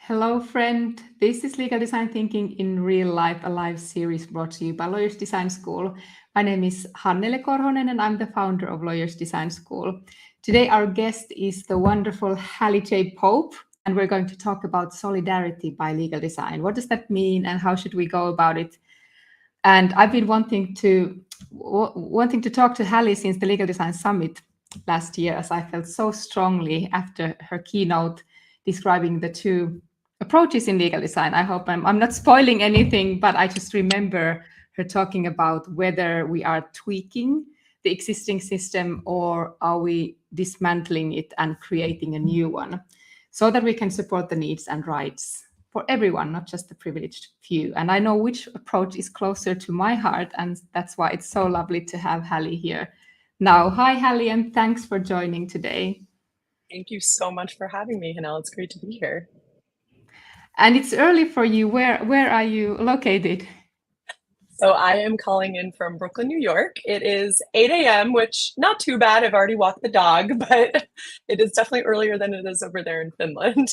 Hello, friend. This is Legal Design Thinking in Real Life, a live series brought to you by Lawyers Design School. My name is Hannele Korhonen, and I'm the founder of Lawyers Design School. Today, our guest is the wonderful Hallie Jay Pope, and we're going to talk about solidarity by legal design. What does that mean, and how should we go about it? And I've been wanting to talk to Hallie since the Legal Design Summit last year, as I felt so strongly after her keynote describing the two approaches in legal design. I hope I'm not spoiling anything, but I just remember her talking about whether we are tweaking the existing system or are we dismantling it and creating a new one so that we can support the needs and rights for everyone, not just the privileged few. And I know which approach is closer to my heart, and that's why it's so lovely to have Hallie here now. Hi, Hallie, and thanks for joining today. Thank you so much for having me, Hanel. It's great to be here. And it's early for you. Where are you located? So I am calling in from Brooklyn, New York. It is 8 a.m., which not too bad. I've already walked the dog, but it is definitely earlier than it is over there in Finland.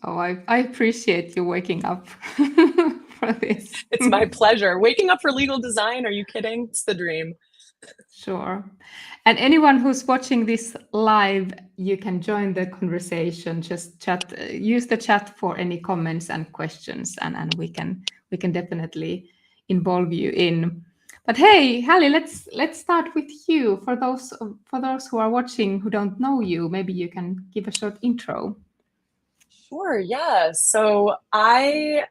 Oh, I appreciate you waking up for this. It's my pleasure. Waking up for legal design, are you kidding? It's the dream. Sure. And anyone who's watching this live, you can join the conversation. Just chat, use the chat for any comments and questions, and we can definitely involve you in. But hey, Hallie, let's start with you. For those who are watching who don't know you, maybe you can give a short intro. Sure, yeah. So I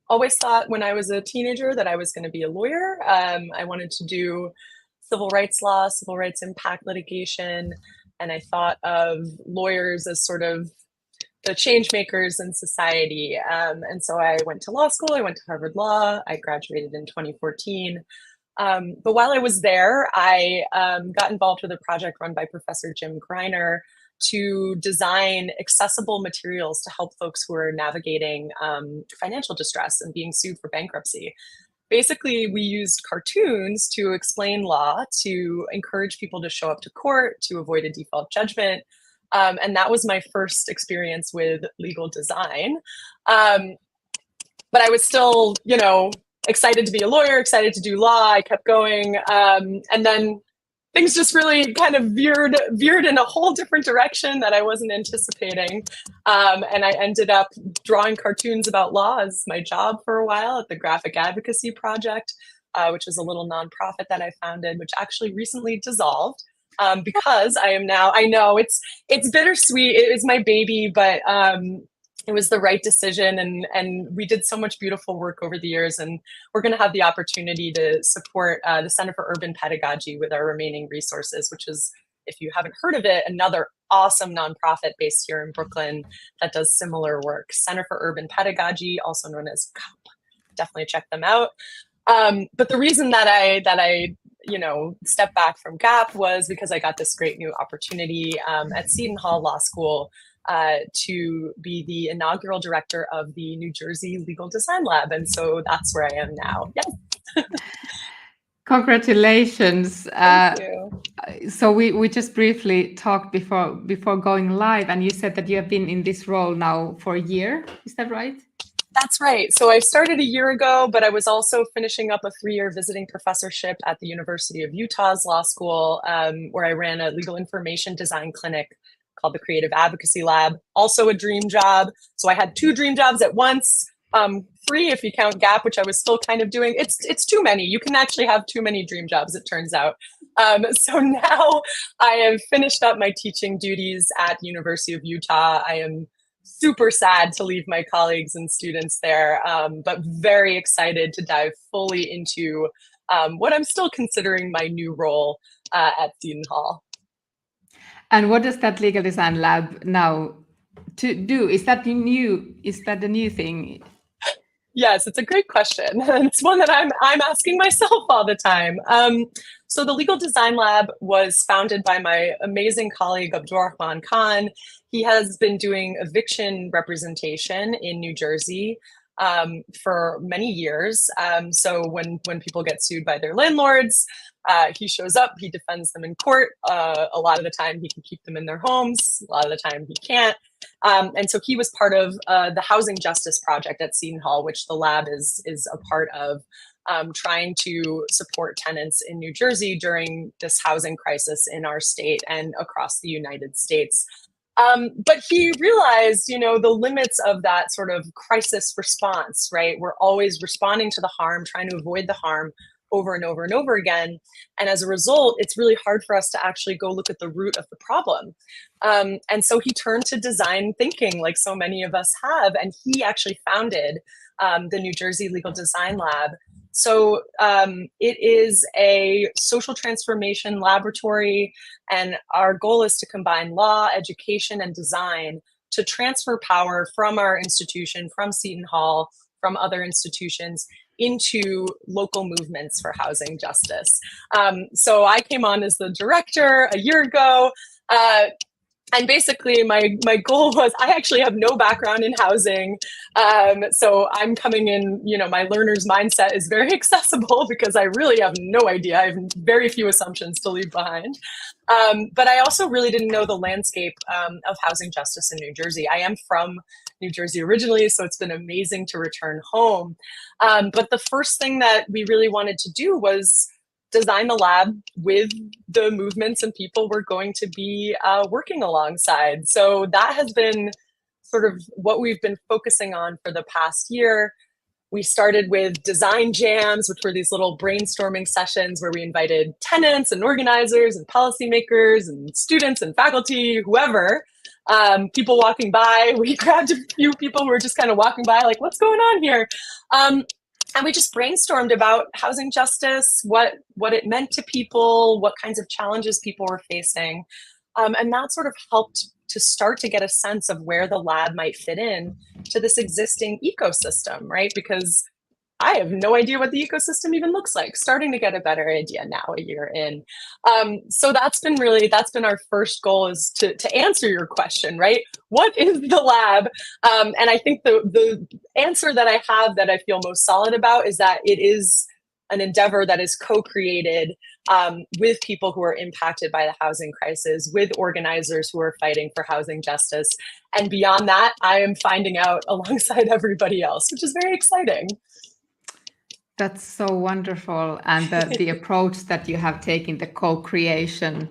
always thought when I was a teenager that I was going to be a lawyer. I wanted to do civil rights law, civil rights impact litigation, and I thought of lawyers as sort of the change makers in society. And so I went to law school, I went to Harvard Law, I graduated in 2014. But while I was there, I got involved with a project run by Professor Jim Greiner to design accessible materials to help folks who are navigating financial distress and being sued for bankruptcy. Basically, we used cartoons to explain law, to encourage people to show up to court, to avoid a default judgment. And that was my first experience with legal design. But I was still, excited to be a lawyer, excited to do law. I kept going. And then things just really kind of veered in a whole different direction that I wasn't anticipating. And I ended up drawing cartoons about law as my job for a while at the Graphic Advocacy Project, which is a little nonprofit that I founded, which actually recently dissolved. Because I am now, I know it's bittersweet. It was my baby, but it was the right decision, and we did so much beautiful work over the years, and we're going to have the opportunity to support the Center for Urban Pedagogy with our remaining resources, which is, if you haven't heard of it, another awesome nonprofit based here in Brooklyn that does similar work. Center for Urban Pedagogy, also known as CUP. Definitely check them out. But the reason that I stepped back from GAP was because I got this great new opportunity at Seton Hall Law School to be the inaugural director of the New Jersey Legal Design Lab. And so that's where I am now. Yes. Congratulations. Thank you. So we just briefly talked before going live, and you said that you have been in this role now for a year. Is that right? That's right. So I started a year ago, but I was also finishing up a 3-year visiting professorship at the University of Utah's Law School, where I ran a legal information design clinic called the Creative Advocacy Lab. Also a dream job. So I had 2 dream jobs at once. 3 if you count GAP, which I was still kind of doing. It's too many. You can actually have too many dream jobs, it turns out. So now I have finished up my teaching duties at the University of Utah. I am super sad to leave my colleagues and students there, but very excited to dive fully into what I'm still considering my new role at Seton Hall. And what does that legal design lab now to do? Is that the new thing? Yes, it's a great question. It's one that I'm asking myself all the time. So the Legal Design Lab was founded by my amazing colleague Abdurrahman Khan. He has been doing eviction representation in New Jersey for many years. So when people get sued by their landlords, he shows up, he defends them in court. A lot of the time he can keep them in their homes. A lot of the time he can't. And so he was part of the Housing Justice Project at Seton Hall, which the lab is a part of, trying to support tenants in New Jersey during this housing crisis in our state and across the United States. But he realized, the limits of that sort of crisis response, right? We're always responding to the harm, trying to avoid the harm over and over and over again. And as a result, it's really hard for us to actually go look at the root of the problem. And so he turned to design thinking, like so many of us have, and he actually founded the New Jersey Legal Design Lab. So it is a social transformation laboratory, and our goal is to combine law, education, and design to transfer power from our institution, from Seton Hall, from other institutions, into local movements for housing justice. So I came on as the director a year ago. And basically my goal was, I actually have no background in housing. So I'm coming in, my learner's mindset is very accessible because I really have no idea. I have very few assumptions to leave behind. But I also really didn't know the landscape of housing justice in New Jersey. I am from New Jersey originally, so it's been amazing to return home. But the first thing that we really wanted to do was design the lab with the movements and people we're going to be working alongside. So that has been sort of what we've been focusing on for the past year. We started with design jams, which were these little brainstorming sessions where we invited tenants and organizers and policymakers and students and faculty, whoever, people walking by. We grabbed a few people who were just kind of walking by like, what's going on here? And we just brainstormed about housing justice, what it meant to people, what kinds of challenges people were facing. And that sort of helped to start to get a sense of where the lab might fit in to this existing ecosystem, right? Because I have no idea what the ecosystem even looks like, starting to get a better idea now a year in. So that's been our first goal, is to answer your question, right? What is the lab? And I think the answer that I have that I feel most solid about is that it is an endeavor that is co-created with people who are impacted by the housing crisis, with organizers who are fighting for housing justice. And beyond that, I am finding out alongside everybody else, which is very exciting. That's so wonderful. And the approach that you have taken, the co-creation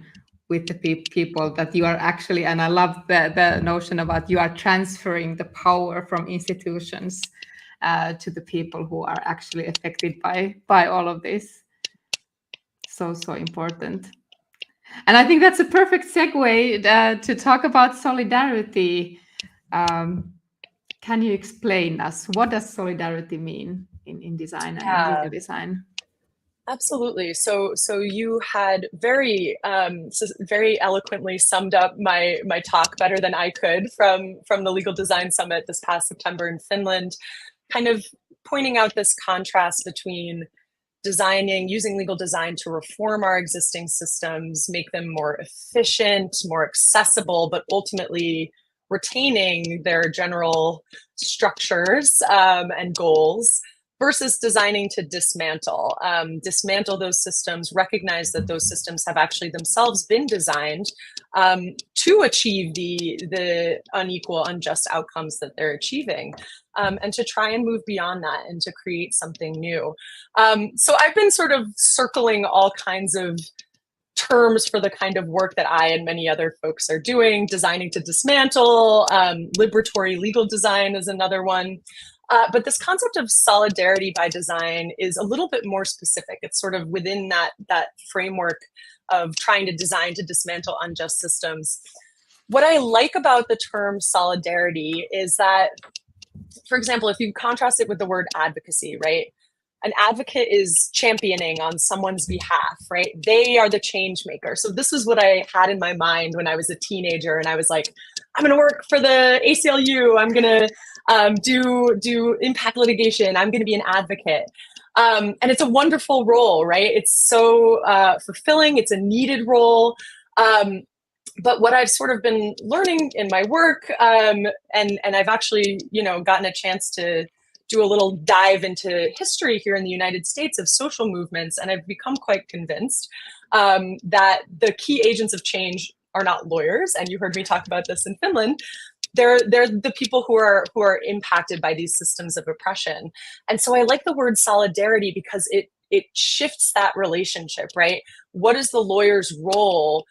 with the people that you are actually, and I love the notion about you are transferring the power from institutions to the people who are actually affected by all of this. So important. And I think that's a perfect segue to talk about solidarity. Can you explain us, what does solidarity mean in design and in legal design? Absolutely. So you had very eloquently summed up my talk better than I could from the Legal Design Summit this past September in Finland, kind of pointing out this contrast between using legal design to reform our existing systems, make them more efficient, more accessible, but ultimately retaining their general structures and goals, versus designing to dismantle those systems, recognize that those systems have actually themselves been designed to achieve the unequal, unjust outcomes that they're achieving, and to try and move beyond that and to create something new. So I've been sort of circling all kinds of terms for the kind of work that I and many other folks are doing. Designing to dismantle, liberatory legal design is another one. But this concept of solidarity by design is a little bit more specific. It's sort of within that framework of trying to design to dismantle unjust systems. What I like about the term solidarity is that, for example, if you contrast it with the word advocacy, right? An advocate is championing on someone's behalf, right? They are the change maker. So this is what I had in my mind when I was a teenager, and I was like, I'm going to work for the ACLU. I'm going to do impact litigation. I'm going to be an advocate. And it's a wonderful role, right? It's so fulfilling. It's a needed role. But what I've sort of been learning in my work, and I've actually, gotten a chance to do a little dive into history here in the United States of social movements, and I've become quite convinced that the key agents of change are not lawyers, and you heard me talk about this in Finland, they're the people who are impacted by these systems of oppression. And so I like the word solidarity because it shifts that relationship, right? What is the lawyer's role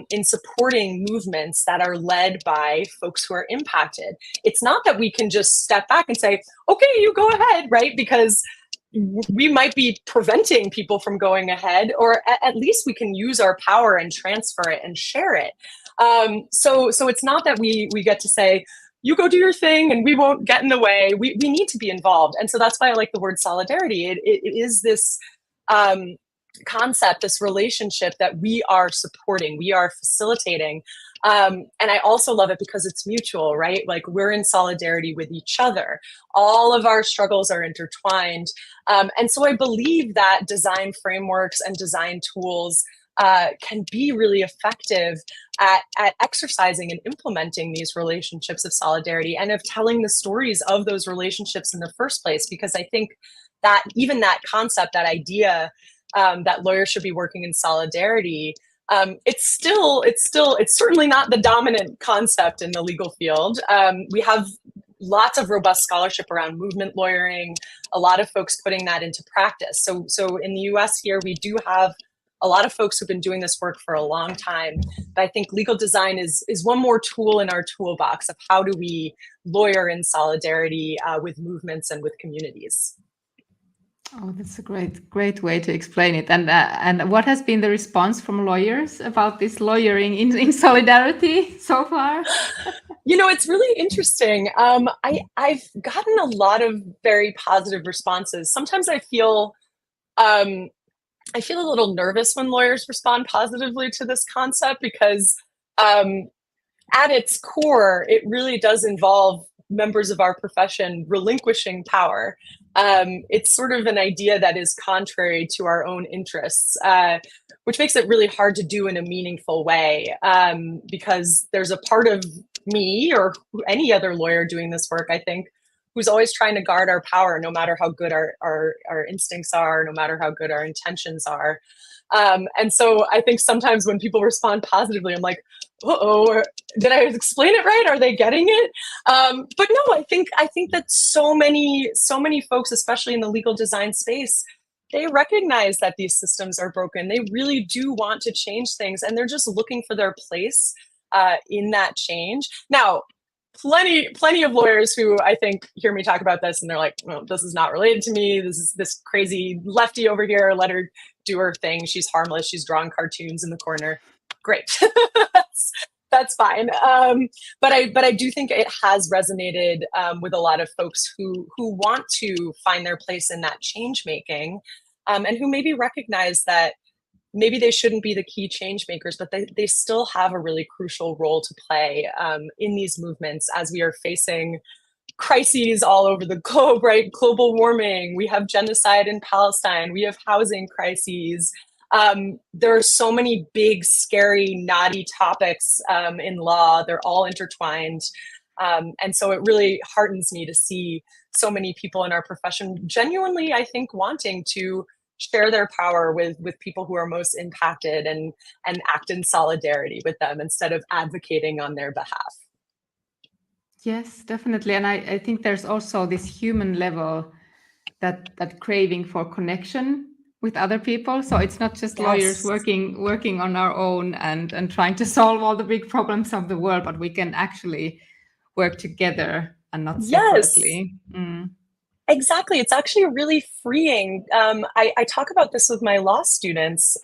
in supporting movements that are led by folks who are impacted? It's not that we can just step back and say, okay, you go ahead, right? Because we might be preventing people from going ahead, or at least we can use our power and transfer it and share it. So it's not that we get to say, you go do your thing and we won't get in the way. We need to be involved. And so that's why I like the word solidarity. It is this concept, this relationship that we are supporting, we are facilitating. And I also love it because it's mutual, right? Like we're in solidarity with each other. All of our struggles are intertwined. And so I believe that design frameworks and design tools can be really effective at exercising and implementing these relationships of solidarity and of telling the stories of those relationships in the first place. Because I think that even that concept, that idea that lawyers should be working in solidarity, it's certainly not the dominant concept in the legal field. We have lots of robust scholarship around movement lawyering, a lot of folks putting that into practice. So in the US here, we do have a lot of folks who've been doing this work for a long time. But I think legal design is one more tool in our toolbox of how do we lawyer in solidarity with movements and with communities. Oh, that's a great way to explain it. And what has been the response from lawyers about this lawyering in solidarity so far? It's really interesting. I've gotten a lot of very positive responses. Sometimes I feel a little nervous when lawyers respond positively to this concept because at its core, it really does involve members of our profession relinquishing power. It's sort of an idea that is contrary to our own interests, which makes it really hard to do in a meaningful way, because there's a part of me or any other lawyer doing this work, I think, who's always trying to guard our power, no matter how good our instincts are, no matter how good our intentions are. And so I think sometimes when people respond positively, I'm like, uh-oh, did I explain it right? Are they getting it? But no, I think that so many folks, especially in the legal design space, they recognize that these systems are broken. They really do want to change things, and they're just looking for their place in that change. Now, plenty of lawyers who I think hear me talk about this and they're like, well, this is not related to me. This is this crazy lefty over here. Let her do her thing. She's harmless. She's drawing cartoons in the corner. Great. That's fine. But I do think it has resonated with a lot of folks who want to find their place in that change making, and who maybe recognize that maybe they shouldn't be the key change makers, but they still have a really crucial role to play in these movements as we are facing crises all over the globe, right? Global warming, we have genocide in Palestine, we have housing crises. There are so many big, scary, knotty topics in law. They're all intertwined. And so it really heartens me to see so many people in our profession genuinely, I think, wanting to share their power with people who are most impacted and act in solidarity with them instead of advocating on their behalf. Yes, definitely. And I think there's also this human level, that craving for connection with other people. So it's not just lawyers working on our own and trying to solve all the big problems of the world, but we can actually work together and not separately. Yes. Exactly. It's actually really freeing. I talk about this with my law students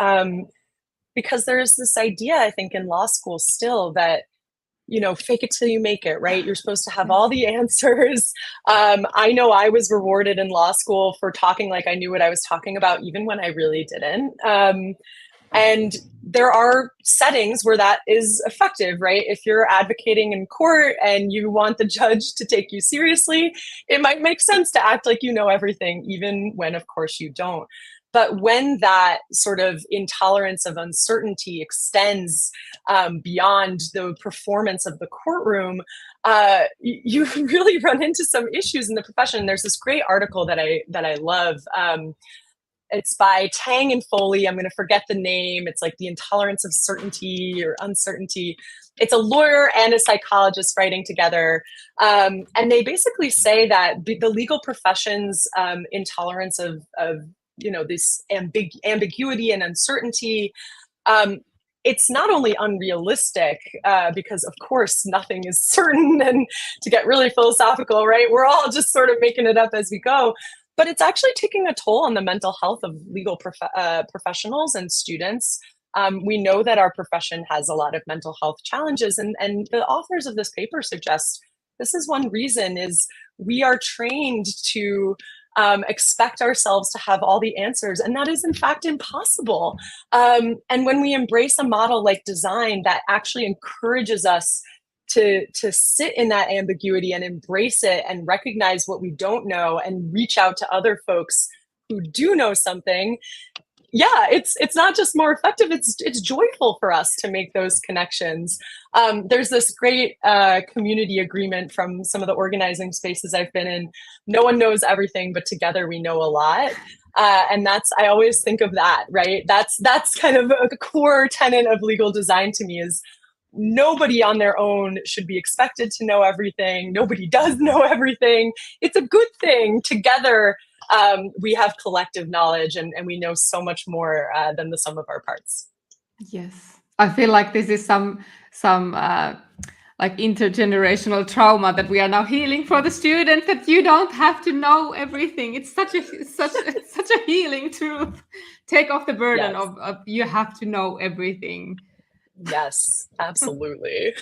because there's this idea, I think, in law school still that, fake it till you make it, right? You're supposed to have all the answers. I know I was rewarded in law school for talking like I knew what I was talking about, even when I really didn't. And there are settings where that is effective, right? If you're advocating in court and you want the judge to take you seriously, it might make sense to act like you know everything, even when, of course, you don't. But when that sort of intolerance of uncertainty extends beyond the performance of the courtroom, you really run into some issues in the profession. There's this great article that I love It's by Tang and Foley. I'm going to forget the name. It's like The Intolerance of Certainty or Uncertainty. It's a lawyer and a psychologist writing together. And they basically say that the legal profession's intolerance of this ambiguity and uncertainty, it's not only unrealistic, because of course nothing is certain, and to get really philosophical, right? We're all just sort of making it up as we go. But it's actually taking a toll on the mental health of legal professionals and students. We know that our profession has a lot of mental health challenges, and the authors of this paper suggest this is one reason is we are trained to expect ourselves to have all the answers, and that is in fact impossible. And when we embrace a model like design that actually encourages us to sit in that ambiguity and embrace it and recognize what we don't know and reach out to other folks who do know something, yeah, it's not just more effective, it's joyful for us to make those connections. There's this great community agreement from some of the organizing spaces I've been in. No one knows everything, but together we know a lot. And I always think of that, right? That's kind of a core tenet of legal design to me, is nobody on their own should be expected to know everything. Nobody does know everything. It's a good thing. Together, we have collective knowledge, and we know so much more than the sum of our parts. Yes, I feel like this is some like intergenerational trauma that we are now healing for the students, that you don't have to know everything. It's such a healing to take off the burden of you have to know everything. Yes, absolutely.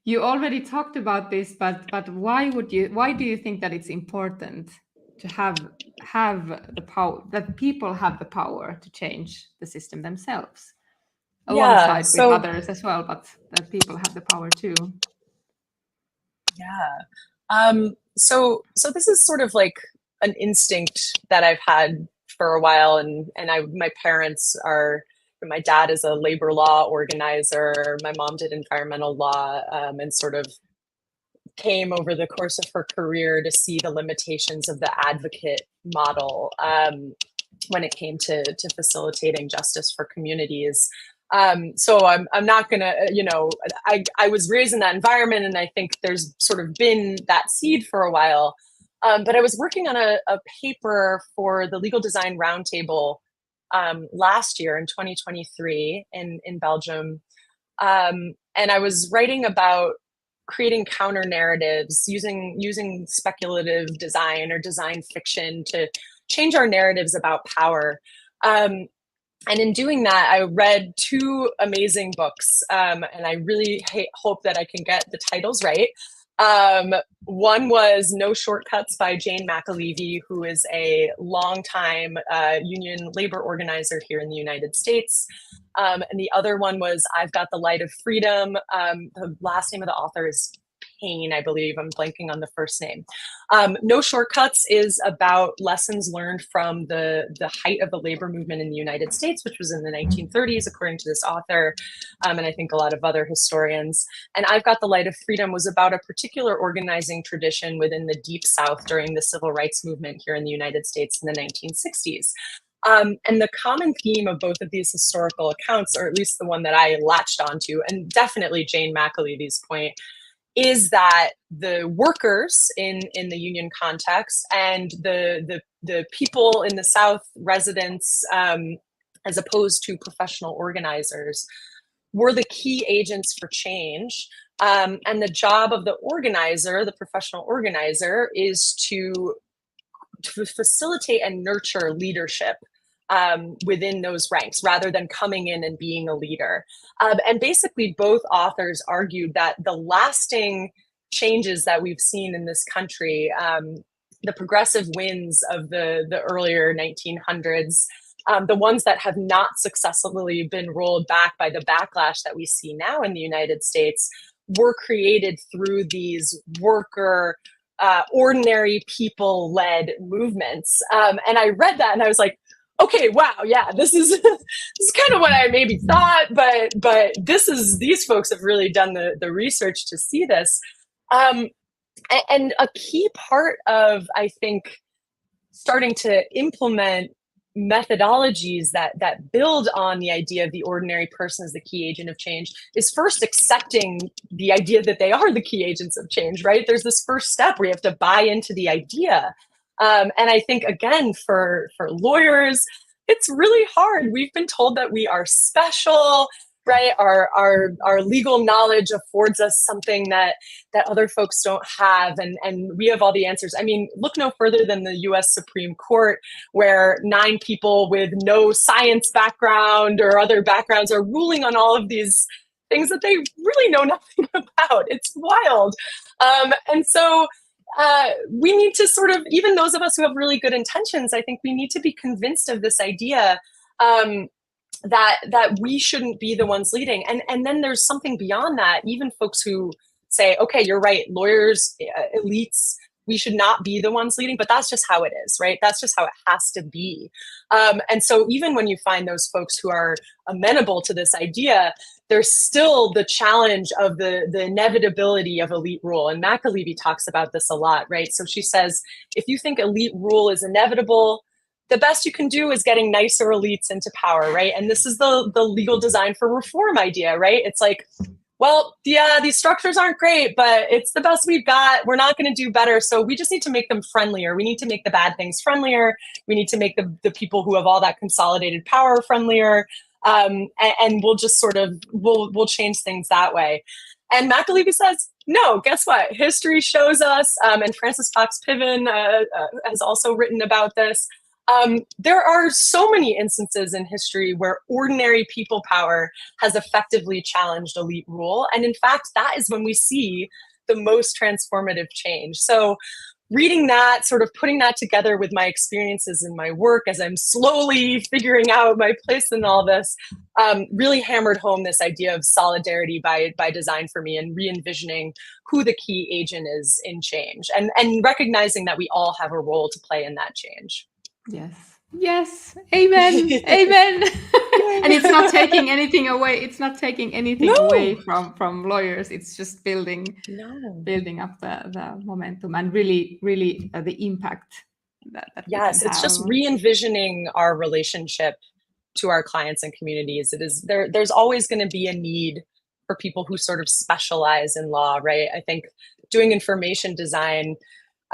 You already talked about this, but why do you think that it's important to have the power, that people have the power to change the system themselves, alongside with others as well, but that people have the power too? Yeah. So this is sort of like an instinct that I've had for a while, and my parents are. My dad is a labor law organizer. My mom did environmental law, and sort of came over the course of her career to see the limitations of the advocate model when it came to facilitating justice for communities. So I'm not gonna, I was raised in that environment, and I think there's sort of been that seed for a while. But I was working on a paper for the Legal Design Roundtable last year in 2023 in Belgium. And I was writing about creating counter narratives, using speculative design or design fiction to change our narratives about power. And in doing that, I read two amazing books, and I really hope that I can get the titles right. One was No Shortcuts by Jane McAlevey, who is a longtime union labor organizer here in the United States. And the other one was I've Got the Light of Freedom. The last name of the author is Payne, I believe. I'm blanking on the first name. No Shortcuts is about lessons learned from the height of the labor movement in the United States, which was in the 1930s, according to this author, and I think a lot of other historians. And I've Got the Light of Freedom was about a particular organizing tradition within the Deep South during the civil rights movement here in the United States in the 1960s. And the common theme of both of these historical accounts, or at least the one that I latched onto, and definitely Jane McAlevey's point, is that the workers in the union context and the people in the South, residents, as opposed to professional organizers, were the key agents for change. And the job of the organizer, the professional organizer, is to facilitate and nurture leadership within those ranks, rather than coming in and being a leader. And basically, both authors argued that the lasting changes that we've seen in this country, the progressive wins of the earlier 1900s, the ones that have not successfully been rolled back by the backlash that we see now in the United States, were created through these worker, ordinary people-led movements. And I read that and I was like, okay, wow, yeah, this is kind of what I maybe thought, but these folks have really done the research to see this. And a key part of, I think, starting to implement methodologies that build on the idea of the ordinary person as the key agent of change is first accepting the idea that they are the key agents of change, right? There's this first step where you have to buy into the idea. And I think, again, for lawyers, it's really hard. We've been told that we are special, right? Our legal knowledge affords us something that other folks don't have, and we have all the answers. I mean, look no further than the US Supreme Court, where 9 people with no science background or other backgrounds are ruling on all of these things that they really know nothing about. It's wild. And so we need to sort of, even those of us who have really good intentions, I think we need to be convinced of this idea that we shouldn't be the ones leading. And then there's something beyond that. Even folks who say, okay, you're right, lawyers, elites, we should not be the ones leading, but that's just how it is, right? That's just how it has to be. And so even when you find those folks who are amenable to this idea, there's still the challenge of the inevitability of elite rule. And McAlevey talks about this a lot, right? So she says, if you think elite rule is inevitable, the best you can do is getting nicer elites into power, right? And this is the legal design for reform idea, right? It's like, well, yeah, these structures aren't great, but it's the best we've got. We're not going to do better. So we just need to make them friendlier. We need to make the bad things friendlier. We need to make the people who have all that consolidated power friendlier. And we'll just sort of, we'll change things that way. And McAlevey says, no, guess what? History shows us, and Francis Fox Piven has also written about this. There are so many instances in history where ordinary people power has effectively challenged elite rule. And in fact, that is when we see the most transformative change. So reading that, sort of putting that together with my experiences in my work as I'm slowly figuring out my place in all this, really hammered home this idea of solidarity by design for me, and re-envisioning who the key agent is in change, and recognizing that we all have a role to play in that change. Yes, amen. Amen. And it's not taking anything away. It's not taking anything away from lawyers. It's just building up the momentum and really the impact that yes, it's just re-envisioning our relationship to our clients and communities. It is there's always going to be a need for people who sort of specialize in law, right? I think doing information design,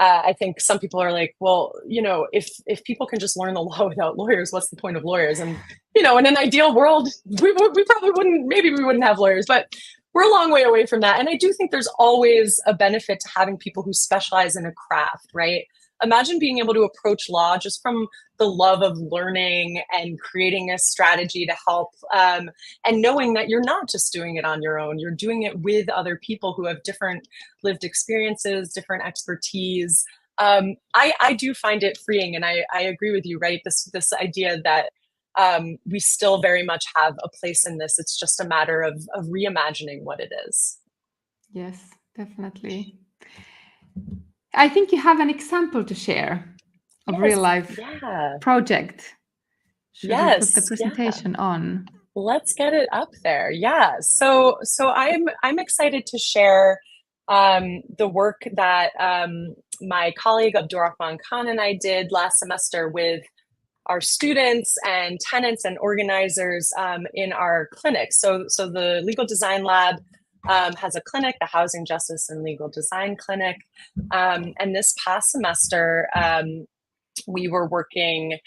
I think some people are like, well, if people can just learn the law without lawyers, what's the point of lawyers? And, in an ideal world, we probably wouldn't, maybe we wouldn't have lawyers, but we're a long way away from that. And I do think there's always a benefit to having people who specialize in a craft, right? Imagine being able to approach law just from the love of learning and creating a strategy to help, and knowing that you're not just doing it on your own, you're doing it with other people who have different lived experiences, different expertise. I do find it freeing, and I agree with you, right? This idea that we still very much have a place in this. It's just a matter of reimagining what it is. Yes, definitely. I think you have an example to share of real life project. Should we put the presentation on? Let's get it up there. Yeah. So I'm excited to share the work that my colleague Abdurrahman Khan and I did last semester with our students and tenants and organizers in our clinic. So the Legal Design Lab has a clinic, the Housing Justice and Legal Design Clinic. And this past semester, we were working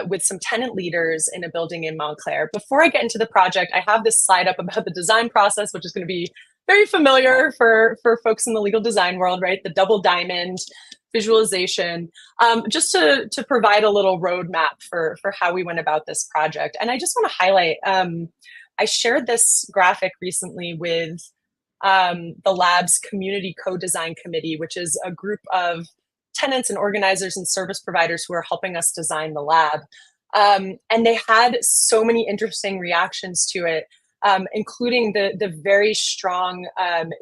with some tenant leaders in a building in Montclair. Before I get into the project, I have this slide up about the design process, which is going to be very familiar for folks in the legal design world, right? The double diamond visualization, just to provide a little roadmap for how we went about this project. And I just want to highlight, I shared this graphic recently with the lab's community co-design committee, which is a group of tenants and organizers and service providers who are helping us design the lab. And they had so many interesting reactions to it, including the very strong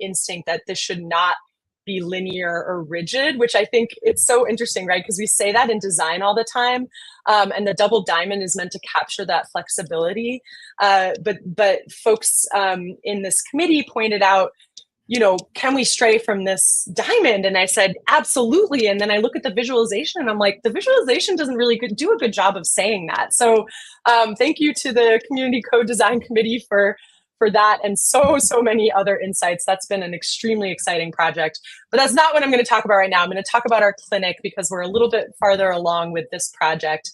instinct that this should not be linear or rigid, which I think it's so interesting, right? Because we say that in design all the time, and the double diamond is meant to capture that flexibility. But folks in this committee pointed out, can we stray from this diamond? And I said, absolutely. And then I look at the visualization and I'm like, the visualization doesn't really do a good job of saying that. So thank you to the Community Code Design Committee for that and so many other insights. That's been an extremely exciting project. But that's not what I'm going to talk about right now. I'm going to talk about our clinic because we're a little bit farther along with this project.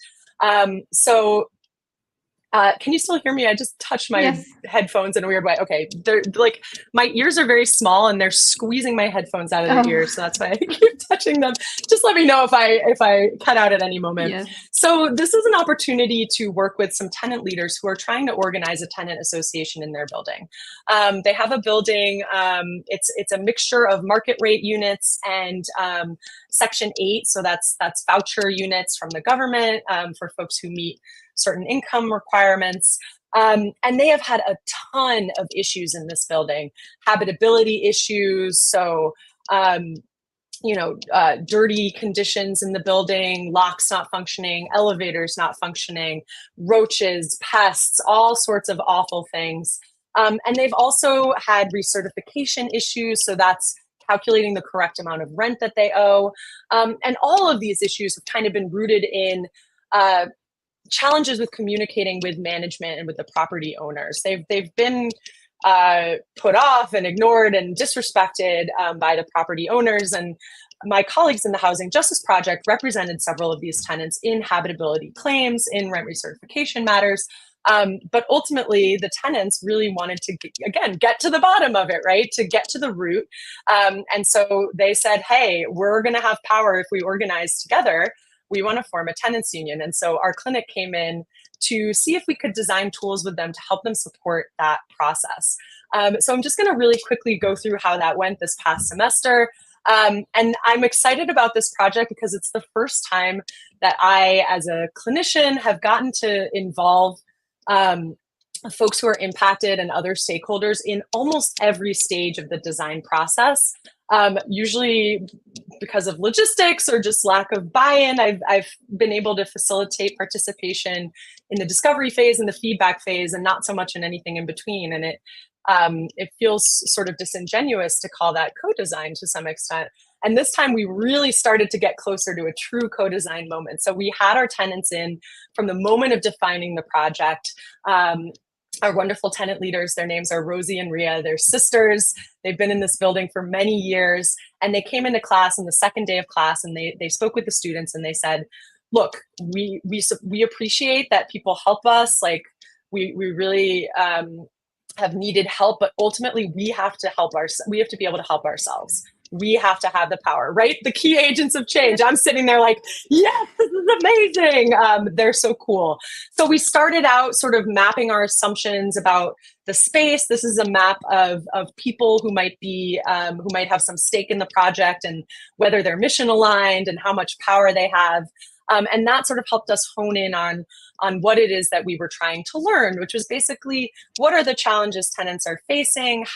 Can you still hear me? I just touched my headphones in a weird way. Okay, they're like, my ears are very small and they're squeezing my headphones out of the ears, so that's why I keep touching them. Just let me know if I cut out at any moment. Yes. So this is an opportunity to work with some tenant leaders who are trying to organize a tenant association in their building. They have a building, it's a mixture of market rate units and Section 8, so that's voucher units from the government for folks who meet certain income requirements. And they have had a ton of issues in this building, habitability issues. So, dirty conditions in the building, locks not functioning, elevators not functioning, roaches, pests, all sorts of awful things. And they've also had recertification issues. So that's calculating the correct amount of rent that they owe. And all of these issues have kind of been rooted in challenges with communicating with management and with the property owners. They've been put off and ignored and disrespected by the property owners. And my colleagues in the Housing Justice Project represented several of these tenants in habitability claims, in rent recertification matters. But ultimately, the tenants really wanted to, get to the bottom of it, right? To get to the root. And so they said, hey, we're going to have power if we organize together. We want to form a tenants union. And so our clinic came in to see if we could design tools with them to help them support that process. So I'm just going to really quickly go through how that went this past semester. And I'm excited about this project because it's the first time that I, as a clinician, have gotten to involve folks who are impacted and other stakeholders in almost every stage of the design process. Usually because of logistics or just lack of buy-in, I've been able to facilitate participation in the discovery phase and the feedback phase, and not so much in anything in between. And it feels sort of disingenuous to call that co-design to some extent. And this time we really started to get closer to a true co-design moment. So we had our tenants in from the moment of defining the project. Our wonderful tenant leaders, their names are Rosie and Ria. They're sisters. They've been in this building for many years. And they came into class on the second day of class and they spoke with the students and they said, look, we appreciate that people help us. Like we really have needed help, but ultimately we have to we have to be able to help ourselves. We have to have the power, right? The key agents of change. I'm sitting there like, yes, this is amazing. They're so cool. So we started out sort of mapping our assumptions about the space. This is a map of people who might be, who might have some stake in the project and whether they're mission aligned and how much power they have. And that sort of helped us hone in on what it is that we were trying to learn, which was basically, what are the challenges tenants are facing?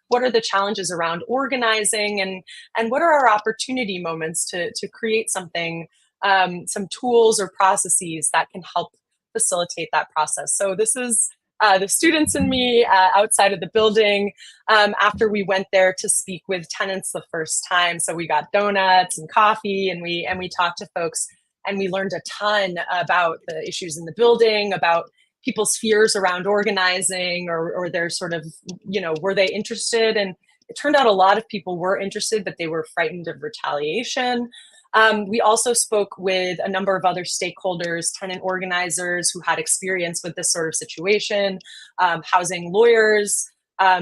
What are the challenges around organizing, and what are our opportunity moments to create something, some tools or processes that can help facilitate that process. So this is the students and me outside of the building after we went there to speak with tenants the first time. So we got donuts and coffee and we talked to folks, and we learned a ton about the issues in the building, about people's fears around organizing or their sort of, were they interested? And it turned out a lot of people were interested, but they were frightened of retaliation. We also spoke with a number of other stakeholders, tenant organizers who had experience with this sort of situation, housing lawyers,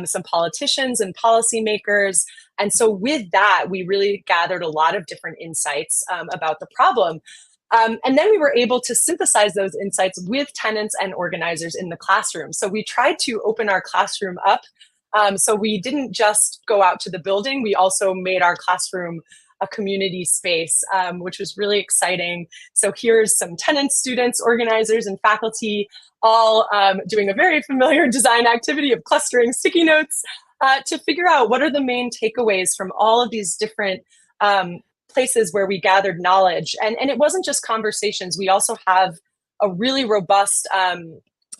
some politicians and policymakers. And so with that, we really gathered a lot of different insights about the problem. And then we were able to synthesize those insights with tenants and organizers in the classroom. So we tried to open our classroom up. So we didn't just go out to the building, we also made our classroom a community space, which was really exciting. So here's some tenants, students, organizers, and faculty all doing a very familiar design activity of clustering sticky notes to figure out what are the main takeaways from all of these different places where we gathered knowledge. And it wasn't just conversations. We also have a really robust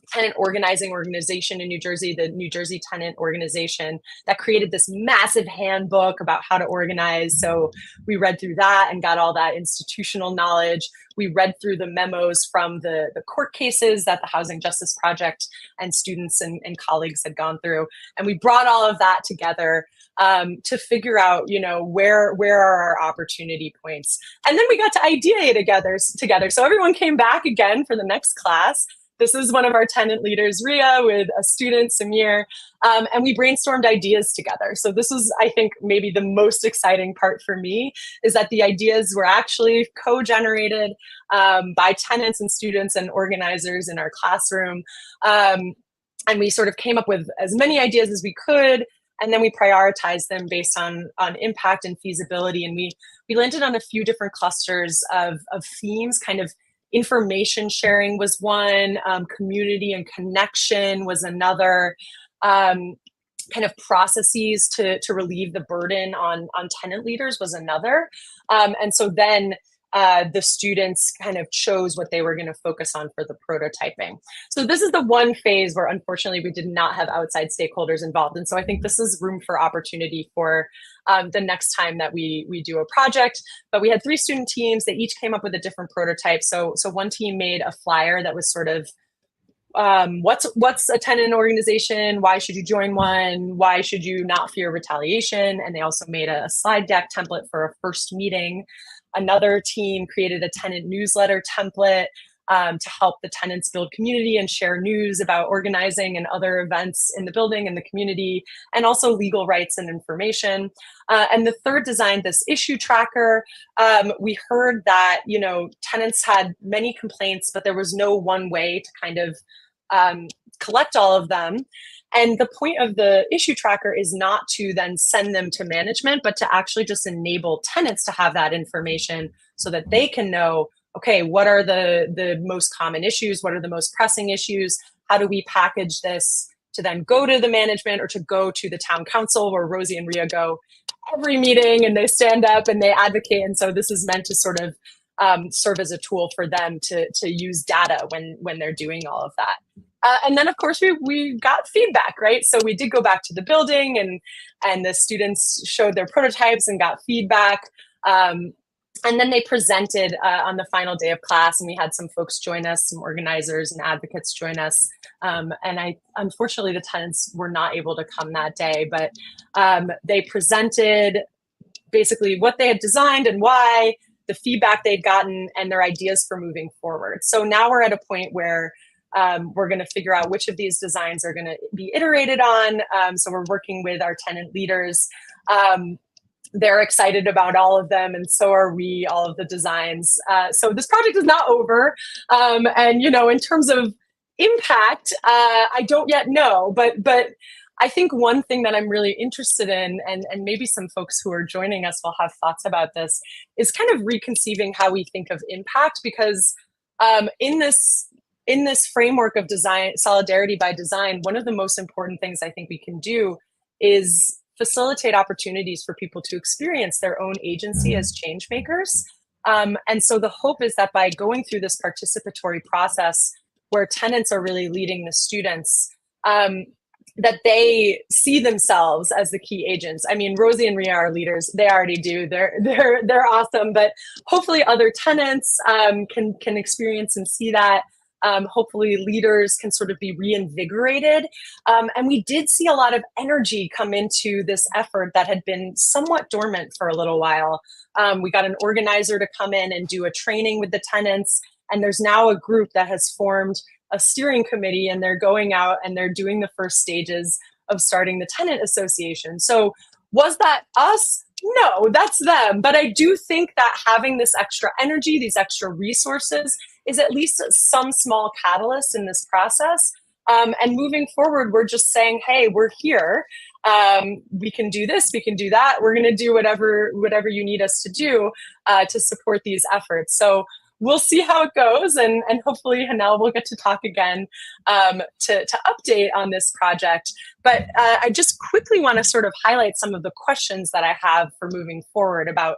tenant organizing organization in New Jersey, the New Jersey Tenant Organization, that created this massive handbook about how to organize. So we read through that and got all that institutional knowledge. We read through the memos from the court cases that the Housing Justice Project and students and colleagues had gone through. And we brought all of that together to figure out, where are our opportunity points. And then we got to ideate together. So everyone came back again for the next class. This is one of our tenant leaders, Ria, with a student, Samir, and we brainstormed ideas together. So this was, I think, maybe the most exciting part for me, is that the ideas were actually co-generated by tenants and students and organizers in our classroom. And we sort of came up with as many ideas as we could, and then we prioritized them based on impact and feasibility. And we landed on a few different clusters of themes. Kind of information sharing was one, community and connection was another, kind of processes to relieve the burden on tenant leaders was another. And so then the students kind of chose what they were going to focus on for the prototyping. So this is the one phase where, unfortunately, we did not have outside stakeholders involved. And so I think this is room for opportunity for the next time that we do a project. But we had 3 student teams. They each came up with a different prototype. So one team made a flyer that was sort of, what's a tenant organization? Why should you join one? Why should you not fear retaliation? And they also made a slide deck template for a first meeting. Another team created a tenant newsletter template to help the tenants build community and share news about organizing and other events in the building and the community, and also legal rights and information. And the third designed this issue tracker. We heard that, tenants had many complaints, but there was no one way to kind of collect all of them. And the point of the issue tracker is not to then send them to management, but to actually just enable tenants to have that information so that they can know, okay, what are the most common issues? What are the most pressing issues? How do we package this to then go to the management or to go to the town council, where Rosie and Ria go every meeting and they stand up and they advocate. And so this is meant to sort of serve as a tool for them to use data when they're doing all of that. And then, of course, we got feedback, right? So we did go back to the building and the students showed their prototypes and got feedback. And then they presented on the final day of class, and we had some folks join us, some organizers and advocates join us. And unfortunately, the tenants were not able to come that day, but they presented basically what they had designed and why, the feedback they'd gotten, and their ideas for moving forward. So now we're at a point where we're going to figure out which of these designs are going to be iterated on. So we're working with our tenant leaders. They're excited about all of them, and so are we, all of the designs. So this project is not over. And, in terms of impact, I don't yet know, but I think one thing that I'm really interested in, and maybe some folks who are joining us will have thoughts about this, is kind of reconceiving how we think of impact, because in this framework of design, solidarity by design, one of the most important things I think we can do is facilitate opportunities for people to experience their own agency as change makers. And so the hope is that by going through this participatory process where tenants are really leading the students, that they see themselves as the key agents. I mean, Rosie and Ria are leaders. They already do. They're awesome. But hopefully other tenants can experience and see that. Hopefully leaders can sort of be reinvigorated. And we did see a lot of energy come into this effort that had been somewhat dormant for a little while. We got an organizer to come in and do a training with the tenants. And there's now a group that has formed a steering committee, and they're going out and they're doing the first stages of starting the tenant association. So was that us? No, that's them. But I do think that having this extra energy, these extra resources, is at least some small catalyst in this process. And moving forward, we're just saying, hey, we're here. We can do this, we can do that. We're going to do whatever you need us to do to support these efforts. So we'll see how it goes, and hopefully Hanel will get to talk again to update on this project. But I just quickly want to sort of highlight some of the questions that I have for moving forward about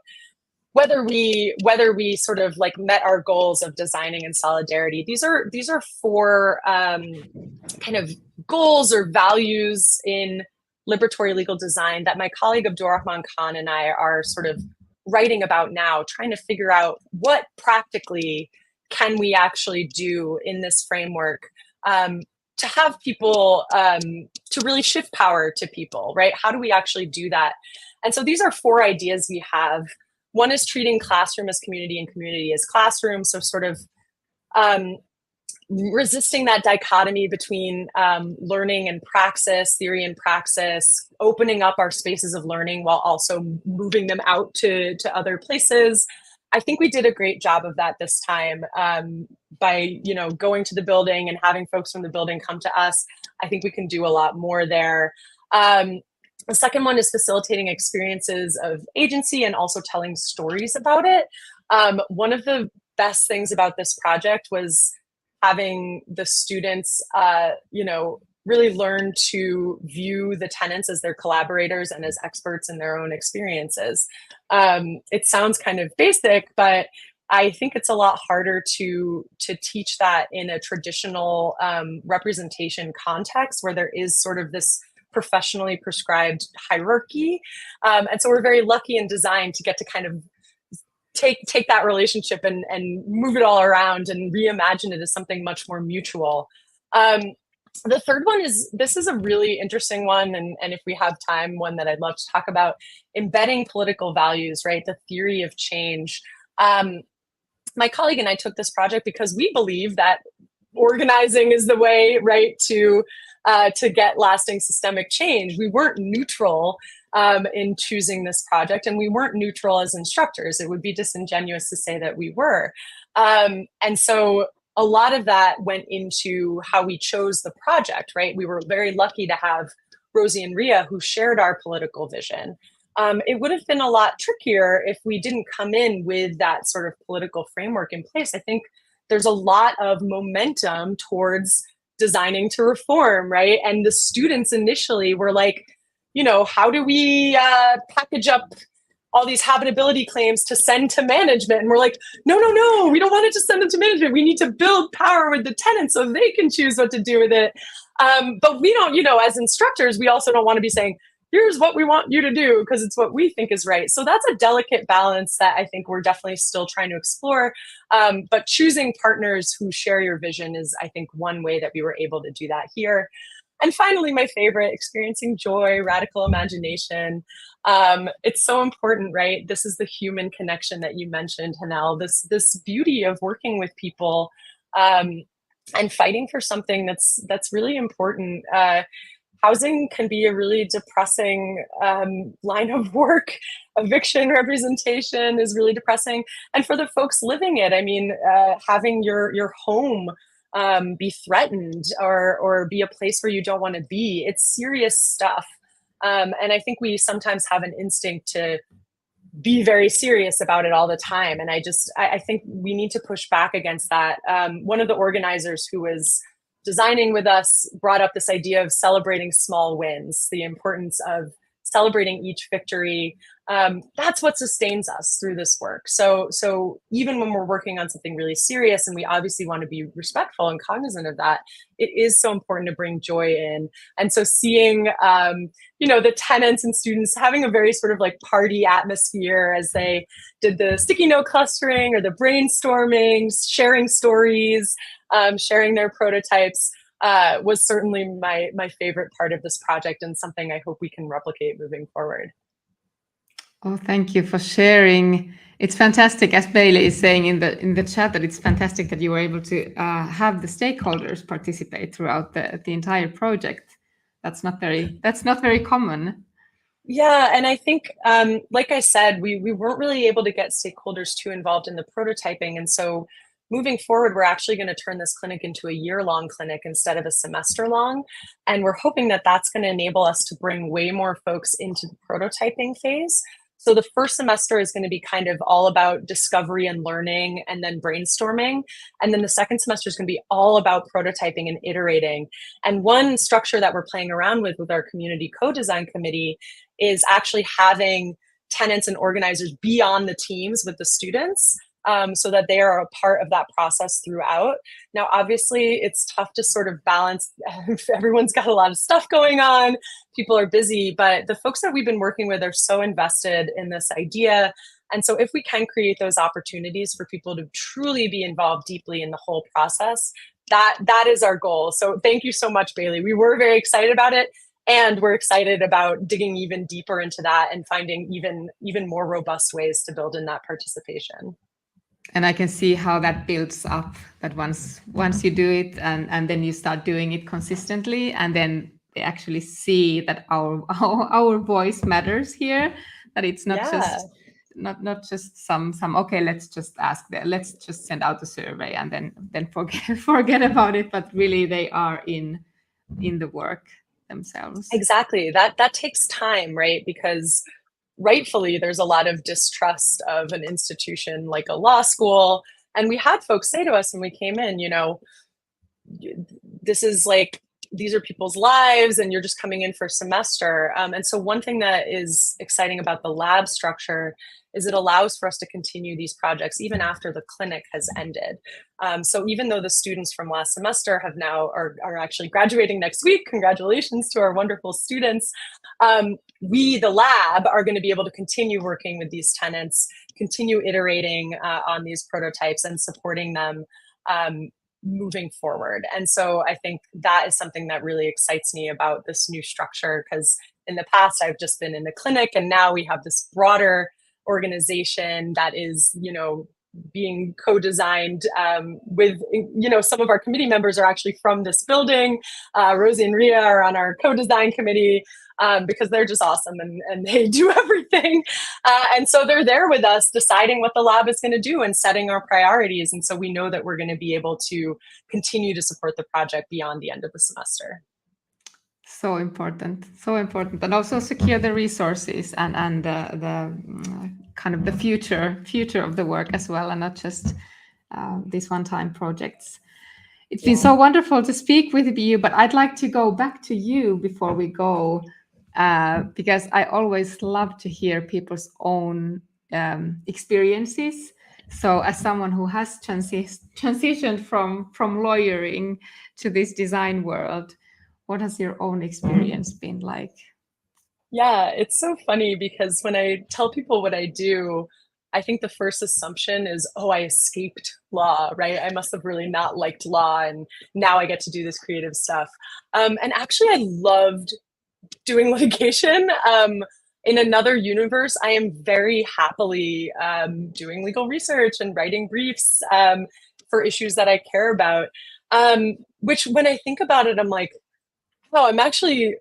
whether we sort of like met our goals of designing in solidarity. These are four kind of goals or values in liberatory legal design that my colleague Abdurrahman Khan and I are sort of writing about now, trying to figure out what practically can we actually do in this framework to have people, to really shift power to people, right? How do we actually do that? And so these are four ideas we have. One is treating classroom as community and community as classroom. So sort of resisting that dichotomy between learning and praxis, theory and praxis, opening up our spaces of learning while also moving them out to other places. I think we did a great job of that this time by, going to the building and having folks from the building come to us. I think we can do a lot more there. The second one is facilitating experiences of agency and also telling stories about it. One of the best things about this project was having the students, really learn to view the tenants as their collaborators and as experts in their own experiences. It sounds kind of basic, but I think it's a lot harder to teach that in a traditional representation context where there is sort of this professionally prescribed hierarchy. And so we're very lucky in design to get to kind of take that relationship and move it all around and reimagine it as something much more mutual. The third one this is a really interesting one, and if we have time, one that I'd love to talk about, embedding political values, right? The theory of change. My colleague and I took this project because we believe that organizing is the way, right, to get lasting systemic change. We weren't neutral in choosing this project, and we weren't neutral as instructors. It would be disingenuous to say that we were. And so a lot of that went into how we chose the project, right? We were very lucky to have Rosie and Ria who shared our political vision. It would have been a lot trickier if we didn't come in with that sort of political framework in place. I think there's a lot of momentum towards designing to reform, right? And the students initially were like, how do we package up all these habitability claims to send to management? And we're like, no, we don't want to just send them to management. We need to build power with the tenants so they can choose what to do with it. But we don't, as instructors, we also don't want to be saying, here's what we want you to do because it's what we think is right. So that's a delicate balance that I think we're definitely still trying to explore. But choosing partners who share your vision is, I think, one way that we were able to do that here. And finally, my favorite, experiencing joy, radical imagination. It's so important, right? This is the human connection that you mentioned, Hanel, this beauty of working with people and fighting for something that's really important. Housing can be a really depressing line of work. Eviction representation is really depressing. And for the folks living it, I mean, having your home be threatened or be a place where you don't want to be, it's serious stuff. And I think we sometimes have an instinct to be very serious about it all the time. And I think we need to push back against that. One of the organizers who was designing with us brought up this idea of celebrating small wins, the importance of celebrating each victory. That's what sustains us through this work. So even when we're working on something really serious, and we obviously want to be respectful and cognizant of that, it is so important to bring joy in. And so seeing, the tenants and students having a very sort of like party atmosphere as they did the sticky note clustering or the brainstorming, sharing stories, sharing their prototypes, was certainly my favorite part of this project and something I hope we can replicate moving forward. Oh, thank you for sharing. It's fantastic, as Bailey is saying in the chat, that it's fantastic that you were able to have the stakeholders participate throughout the entire project. That's not very common. Yeah, and I think, like I said, we weren't really able to get stakeholders too involved in the prototyping, and so moving forward, we're actually going to turn this clinic into a year-long clinic instead of a semester-long. And we're hoping that that's going to enable us to bring way more folks into the prototyping phase. So the first semester is going to be kind of all about discovery and learning and then brainstorming. And then the second semester is going to be all about prototyping and iterating. And one structure that we're playing around with our community co-design committee is actually having tenants and organizers be on the teams with the students, so that they are a part of that process throughout. Now, obviously, it's tough to sort of balance. Everyone's got a lot of stuff going on. People are busy, but the folks that we've been working with are so invested in this idea. And so if we can create those opportunities for people to truly be involved deeply in the whole process, that is our goal. So thank you so much, Bailey. We were very excited about it. And we're excited about digging even deeper into that and finding even more robust ways to build in that participation. And I can see how that builds up, that once you do it and then you start doing it consistently, and then they actually see that our voice matters here, that it's not just not just some okay, let's just send out a survey and then forget about it, but really they are in the work themselves. Exactly. That takes time, right? Because rightfully, there's a lot of distrust of an institution like a law school. And we had folks say to us when we came in, this is like, these are people's lives and you're just coming in for a semester. And so one thing that is exciting about the lab structure is it allows for us to continue these projects even after the clinic has ended. So even though the students from last semester are actually graduating next week, congratulations to our wonderful students, we, the lab, are going to be able to continue working with these tenants, continue iterating on these prototypes and supporting them moving forward. And so I think that is something that really excites me about this new structure, because in the past I've just been in the clinic, and now we have this broader organization that is, being co-designed with, some of our committee members are actually from this building. Rosie and Ria are on our co-design committee because they're just awesome and they do everything. And so they're there with us deciding what the lab is going to do and setting our priorities. And so we know that we're going to be able to continue to support the project beyond the end of the semester. So important, and also secure the resources and the kind of the future of the work as well, and not just these one-time projects. It's been so wonderful to speak with you, but I'd like to go back to you before we go, because I always love to hear people's own experiences. So as someone who has transitioned from lawyering to this design world, what has your own experience been like? Yeah, it's so funny because when I tell people what I do, I think the first assumption is, oh, I escaped law, right? I must have really not liked law, and now I get to do this creative stuff. And actually, I loved doing litigation. In another universe, I am very happily doing legal research and writing briefs for issues that I care about. Which, when I think about it, I'm like, oh, I'm actually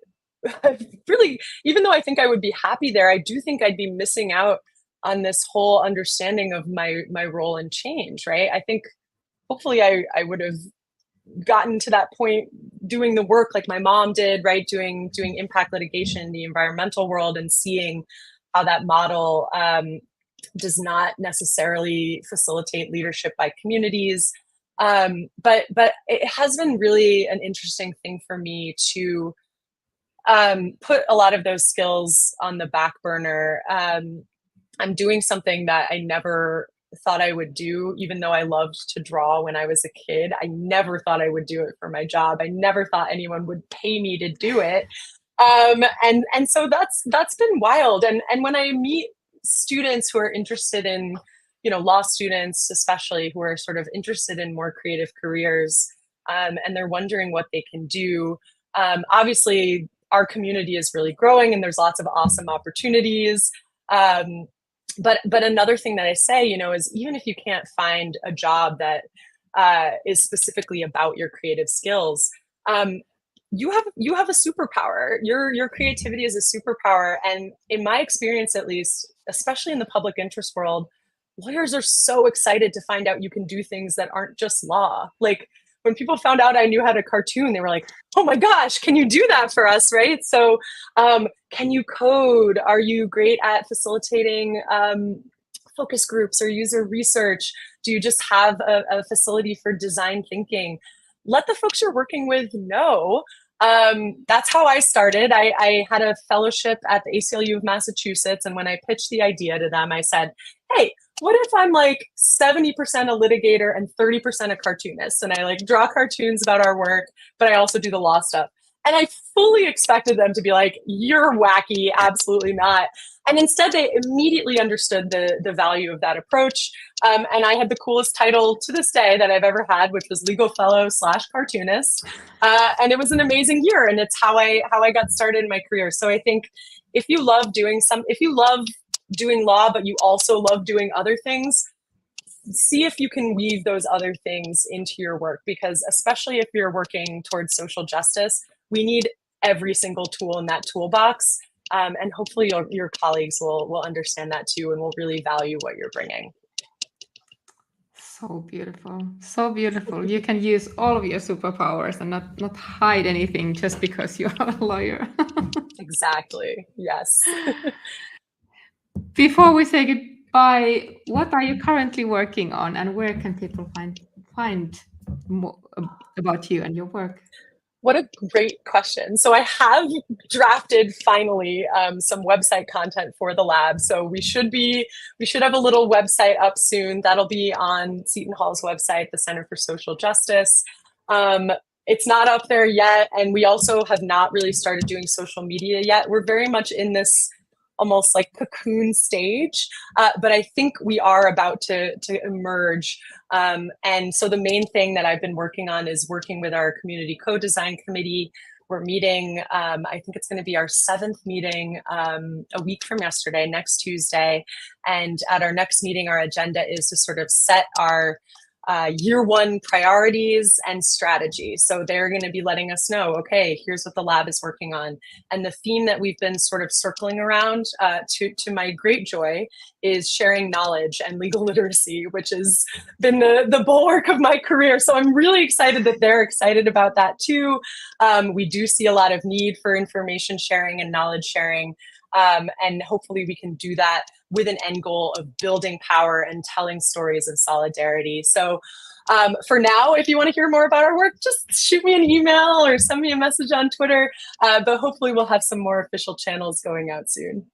really, even though I think I would be happy there, I do think I'd be missing out on this whole understanding of my role in change, right? I think hopefully I would have gotten to that point doing the work like my mom did, right? Doing impact litigation in the environmental world and seeing how that model does not necessarily facilitate leadership by communities. But it has been really an interesting thing for me to put a lot of those skills on the back burner. I'm doing something that I never thought I would do, even though I loved to draw when I was a kid. I never thought I would do it for my job. I never thought anyone would pay me to do it. And so that's been wild. And when I meet students who are interested in, law students, especially who are sort of interested in more creative careers, and they're wondering what they can do. Obviously, our community is really growing and there's lots of awesome opportunities. But another thing that I say, is even if you can't find a job that is specifically about your creative skills, you have a superpower. Your creativity is a superpower. And in my experience, at least, especially in the public interest world, lawyers are so excited to find out you can do things that aren't just law. Like when people found out I knew how to cartoon, they were like, oh my gosh, can you do that for us, right? So can you code? Are you great at facilitating focus groups or user research? Do you just have a facility for design thinking? Let the folks you're working with know. That's how I started. I had a fellowship at the ACLU of Massachusetts, and when I pitched the idea to them, I said, hey, what if I'm like 70% a litigator and 30% a cartoonist, and I like draw cartoons about our work, but I also do the law stuff? And I fully expected them to be like, you're wacky, absolutely not. And instead, they immediately understood the value of that approach. And I had the coolest title to this day that I've ever had, which was legal fellow / cartoonist. And it was an amazing year. And it's how I got started in my career. So I think if you love doing law, but you also love doing other things, see if you can weave those other things into your work, because especially if you're working towards social justice, we need every single tool in that toolbox. And hopefully your colleagues will understand that too, and will really value what you're bringing. So beautiful. So beautiful. You can use all of your superpowers and not hide anything just because you're a lawyer. Exactly. Yes. Before we say goodbye, what are you currently working on, and where can people find more about you and your work? What a great question. So I have drafted finally some website content for the lab. So we should have a little website up soon. That'll be on Seton Hall's website, the Center for Social Justice. It's not up there yet. And we also have not really started doing social media yet. We're very much in this almost like cocoon stage, but I think we are about to emerge. And so the main thing that I've been working on is working with our community co-design committee. We're meeting, I think it's going to be our 7th meeting a week from yesterday, next Tuesday. And at our next meeting, our agenda is to sort of set our year 1 priorities and strategy. So they're going to be letting us know, okay, here's what the lab is working on. And the theme that we've been sort of circling around, to my great joy, is sharing knowledge and legal literacy, which has been the bulwark of my career. So I'm really excited that they're excited about that too. We do see a lot of need for information sharing and knowledge sharing. And hopefully we can do that with an end goal of building power and telling stories of solidarity. So for now, if you want to hear more about our work, just shoot me an email or send me a message on Twitter. But hopefully we'll have some more official channels going out soon.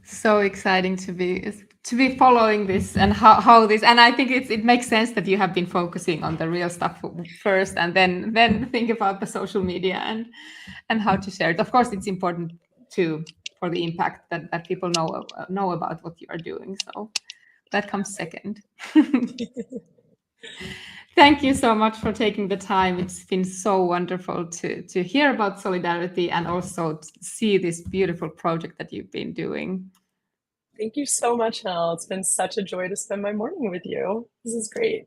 So exciting to be following this and how this, and I think it makes sense that you have been focusing on the real stuff first, and then think about the social media and how to share it. Of course, it's important for the impact that people know about what you are doing. So that comes second. Thank you so much for taking the time. It's been so wonderful to hear about solidarity and also to see this beautiful project that you've been doing. Thank you so much, Hal. It's been such a joy to spend my morning with you. This is great.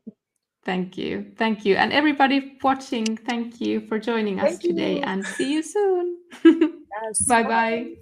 Thank you. Thank you. And everybody watching, thank you for joining us today, and see you soon. Yes. Bye-bye.